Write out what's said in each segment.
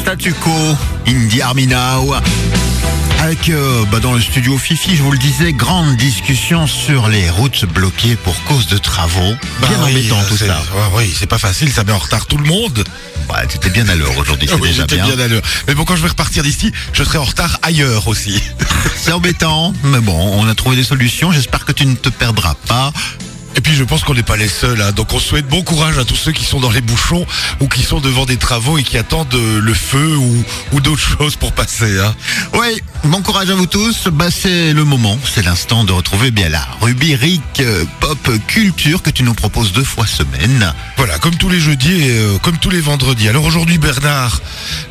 Statu Quo, Indie Army Now. Avec dans le studio Fifi, je vous le disais, grande discussion sur les routes bloquées pour cause de travaux. Bien embêtant tout ça. Oui, c'est pas facile, ça met en retard tout le monde. Ouais, t'étais bien à l'heure aujourd'hui, c'est déjà j'étais bien à l'heure. Mais bon, quand je vais repartir d'ici, je serai en retard ailleurs aussi. C'est embêtant, mais bon, on a trouvé des solutions, j'espère que tu ne te perdras pas. Et puis je pense qu'on n'est pas les seuls, hein. Donc on souhaite bon courage à tous ceux qui sont dans les bouchons ou qui sont devant des travaux et qui attendent le feu ou d'autres choses pour passer, hein. Oui, bon courage à vous tous. C'est le moment, c'est l'instant de retrouver bien la rubrique pop culture que tu nous proposes 2 fois semaine. Voilà, comme tous les jeudis et comme tous les vendredis. Alors aujourd'hui, Bernard,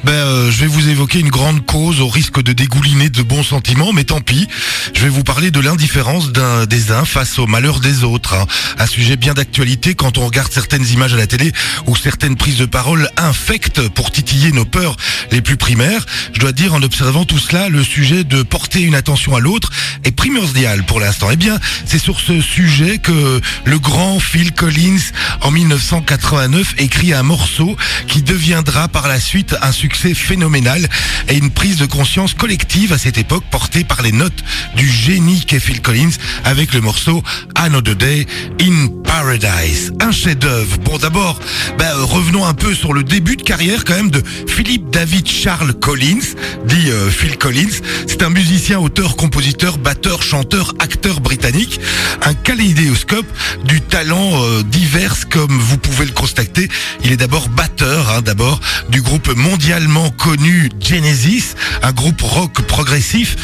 je vais vous évoquer une grande cause au risque de dégouliner de bons sentiments, mais tant pis. Je vais vous parler de l'indifférence des uns face au malheur des autres, hein. Un sujet bien d'actualité quand on regarde certaines images à la télé ou certaines prises de parole infectent pour titiller nos peurs les plus primaires. Je dois dire, en observant tout cela, le sujet de porter une attention à l'autre est primordial pour l'instant. Eh bien, c'est sur ce sujet que le grand Phil Collins, en 1989, écrit un morceau qui deviendra par la suite un succès phénoménal et une prise de conscience collective à cette époque portée par les notes du génie qu'est Phil Collins avec le morceau Another Day in Paradise, un chef-d'œuvre. Bon, d'abord, revenons un peu sur le début de carrière quand même de Philip David Charles Collins, dit Phil Collins. C'est un musicien, auteur, compositeur, batteur, chanteur, acteur britannique, un kaléidoscope du talent divers comme vous pouvez le constater. Il est d'abord batteur, d'abord du groupe mondialement connu Genesis, un groupe rock progressif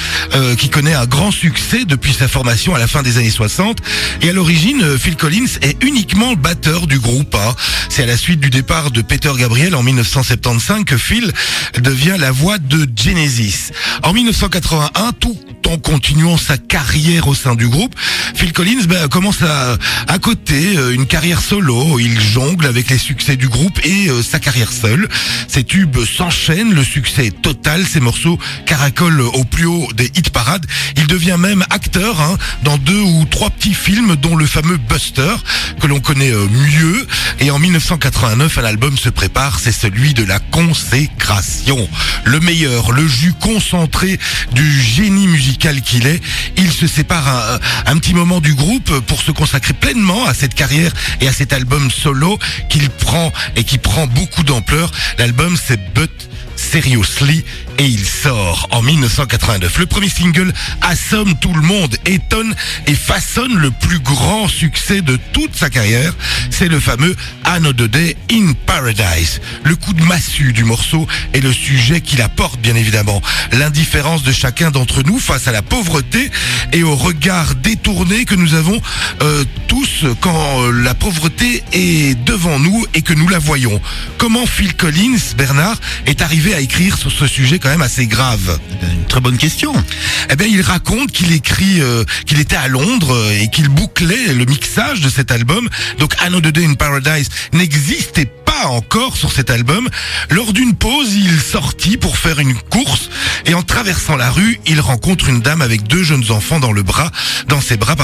qui connaît un grand succès depuis sa formation à la fin des années 60. Et à l'origine, Phil Collins est uniquement le batteur du groupe, hein. C'est à la suite du départ de Peter Gabriel en 1975 que Phil devient la voix de Genesis. En 1981, tout en continuant sa carrière au sein du groupe, Phil Collins commence à côté une carrière solo. Il jongle avec les succès du groupe et sa carrière seule. Ses tubes s'enchaînent, le succès est total, ses morceaux caracolent au plus haut des hit parades. Il devient même acteur, hein, dans 2 ou 3 petits films, dont le fameux Buster, que l'on connaît mieux. Et en 1989, un album se prépare, c'est celui de la consécration. Le meilleur, le jus concentré du génie musical qu'il est. Il se sépare un petit moment du groupe pour se consacrer pleinement à cette carrière et à cet album solo qu'il prend et qui prend beaucoup d'ampleur. L'album, c'est But Seriously, et il sort en 1989. Le premier single assomme tout le monde, étonne et façonne le plus grand succès de toute sa carrière. C'est le fameux Another Day in Paradise. Le coup de massue du morceau est le sujet qu'il apporte, bien évidemment. L'indifférence de chacun d'entre nous face à la pauvreté et au regard détourné que nous avons tous quand la pauvreté est devant nous et que nous la voyons. Comment Phil Collins, Bernard, est arrivé à écrire sur ce sujet quand même assez grave? Une très bonne question. Il raconte qu'il était à Londres et qu'il bouclait le mixage de cet album. Donc Another Day in Paradise n'existait pas encore sur cet album. Lors d'une pause, il sortit pour faire une course et en traversant la rue, il rencontre une dame avec 2 jeunes enfants dans ses bras,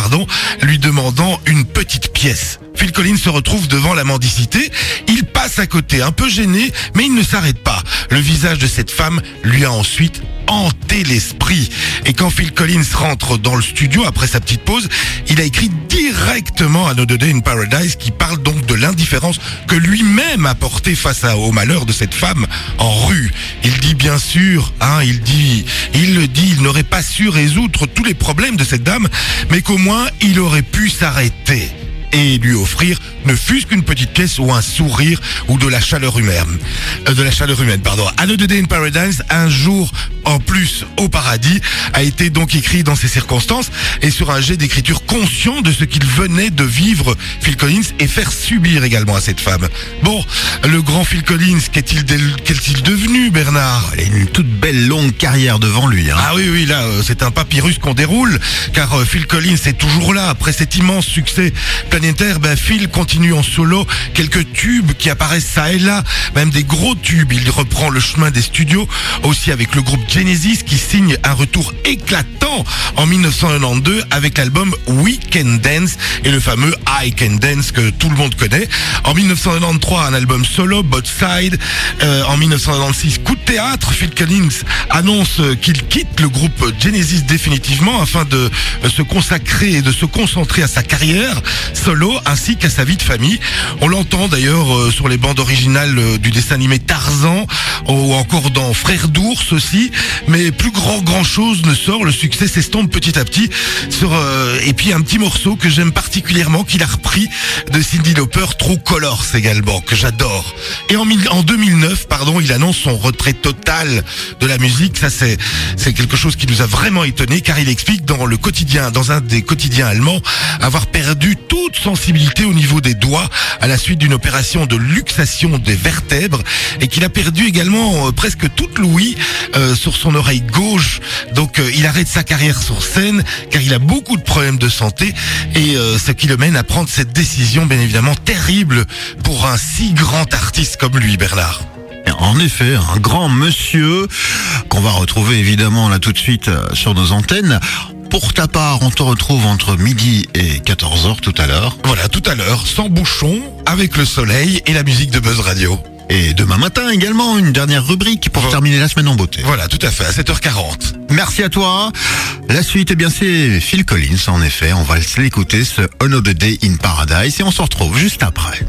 lui demandant une petite pièce. Phil Collins se retrouve devant la mendicité. Il passe à côté, un peu gêné, mais il ne s'arrête pas. Le visage de cette femme lui a ensuite hanté l'esprit. Et quand Phil Collins rentre dans le studio après sa petite pause, il a écrit directement Another Day in Paradise, qui parle donc de l'indifférence que lui-même a portée face au malheur de cette femme en rue. Il dit bien sûr, il n'aurait pas su résoudre tous les problèmes de cette dame, mais qu'au moins il aurait pu s'arrêter et lui offrir ne fût-ce qu'une petite pièce ou un sourire ou de la chaleur humaine. Another Day in Paradise, un jour en plus au paradis, a été donc écrit dans ces circonstances et sur un jet d'écriture conscient de ce qu'il venait de vivre, Phil Collins, et faire subir également à cette femme. Bon, le grand Phil Collins, qu'est-il devenu, Bernard? Il a une toute belle longue carrière devant lui, hein. Ah oui, là, c'est un papyrus qu'on déroule, car Phil Collins est toujours là, après cet immense succès Planétaire, Phil continue en solo, quelques tubes qui apparaissent ça et là, même des gros tubes. Il reprend le chemin des studios, aussi avec le groupe Genesis qui signe un retour éclatant en 1992 avec l'album We Can Dance et le fameux I Can Dance que tout le monde connaît. En 1993, un album solo, Both Side. En 1996, coup de théâtre, Phil Collins annonce qu'il quitte le groupe Genesis définitivement afin de se consacrer et de se concentrer à sa carrière solo ainsi qu'à sa vie de famille. On l'entend d'ailleurs sur les bandes originales du dessin animé Tarzan ou encore dans Frères d'ours aussi, mais plus grand chose ne sort, le succès s'estompe petit à petit et puis un petit morceau que j'aime particulièrement qu'il a repris de Cyndi Lauper, True Colors également, que j'adore. Et en 2009, il annonce son retrait total de la musique. Ça c'est quelque chose qui nous a vraiment étonné car il explique dans un des quotidiens allemands avoir perdu toute sensibilité au niveau des doigts à la suite d'une opération de luxation des vertèbres et qu'il a perdu également presque toute l'ouïe sur son oreille gauche. Donc il arrête sa carrière sur scène car il a beaucoup de problèmes de santé et ce qui le mène à prendre cette décision bien évidemment terrible pour un si grand artiste comme lui, Bernard. En effet, un grand monsieur qu'on va retrouver évidemment là tout de suite sur nos antennes. Pour ta part, on te retrouve entre midi et 14h tout à l'heure. Voilà, tout à l'heure, sans bouchon, avec le soleil et la musique de Buzz Radio. Et demain matin également, une dernière rubrique pour terminer la semaine en beauté. Voilà, tout à fait, à 7h40. Merci à toi. La suite, c'est Phil Collins, en effet. On va l'écouter, ce Another Day in Paradise, et on se retrouve juste après.